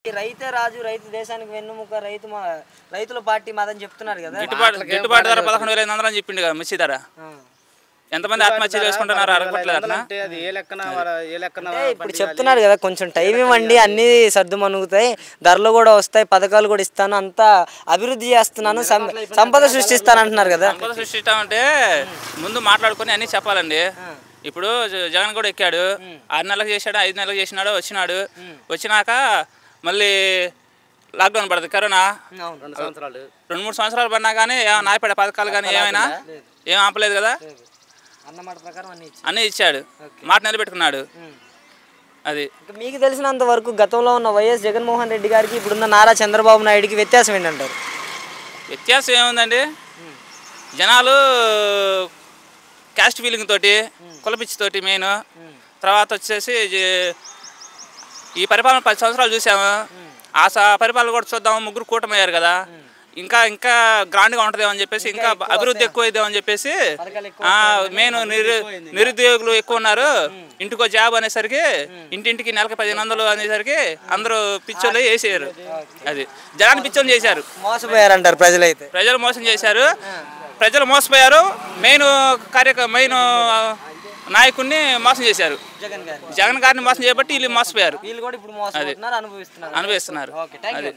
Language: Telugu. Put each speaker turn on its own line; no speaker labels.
రైతే రాజు, రైతు దేశానికి వెన్నుముక, రైతుల పార్టీ మాదని చెప్తున్నారు కదా.
గిట్టుబాటు ధర 11,500 అని చెప్పిండు కదా మిర్చి ధర. ఎంతమంది ఆత్మహత్యలు చేసుకుంటున్నారు అరగట్లేదు.
ఇప్పుడు చెప్తున్నారు కదా కొంచెం టైం ఇవ్వండి, అన్ని సర్దుమనుగుతాయి, ధరలు కూడా వస్తాయి, పథకాలు కూడా ఇస్తాను, అంతా అభివృద్ధి చేస్తున్నాను, సంపద సృష్టిస్తాను అంటున్నారు కదా.
సంపద సృష్టిస్తాం అంటే ముందు మాట్లాడుకొని అన్ని చెప్పాలండి. ఇప్పుడు జగన్ కూడా ఎక్కాడు, 6 నెలలకు చేశాడు, 5 నెలలకు చేసినాడు, వచ్చినాక మళ్ళీ లాక్డౌన్ పడుతుంది. కరోనా 2-3 సంవత్సరాలు పడినా కానీ నాయపడే పథకాలు కానీ ఏం ఆపలేదు కదా. అన్నీ ఇచ్చాడు, మాట నిలబెట్టుకున్నాడు. అది
మీకు తెలిసినంత వరకు గతంలో ఉన్న వైఎస్ జగన్మోహన్ రెడ్డి గారికి ఇప్పుడున్న నారా చంద్రబాబు నాయుడుకి వ్యత్యాసం ఏంటంటారు?
వ్యత్యాసం ఏముందండి, జనాలు క్యాస్ట్ ఫీలింగ్ తోటి, కులపిచ్చి తోటి మెయిన్. తర్వాత వచ్చేసి ఈ పరిపాలన 10 సంవత్సరాలు చూసాము, ఆ పరిపాలన కూడా చూద్దాము. ముగ్గురు కూటమి అయ్యారు కదా, ఇంకా గ్రాండ్గా ఉంటుందేమో అని చెప్పేసి, ఇంకా అభివృద్ధి ఎక్కువ అవుతామో అని చెప్పేసి. మెయిన్ నిరుద్యోగులు ఎక్కువ ఉన్నారు. ఇంటికో జాబ్ అనేసరికి ఇంటింటికి నెలకు 1500 అనేసరికి అందరూ పిచ్చోళ్ళు వేసేయారు. అది జనాన్ని పిచ్చోళ్ళు చేశారు,
మోసపోయారంటారు ప్రజలైతే.
ప్రజలు మోసం చేశారు, ప్రజలు మోసపోయారు. మెయిన్ నాయకుడిని మోసం చేశారు, జగన్ గారిని మోసం చేయబట్టి వీళ్ళు మోసపోయారు.
వీళ్ళు కూడా ఇప్పుడు మోసం అనుభవిస్తున్నారు.
అది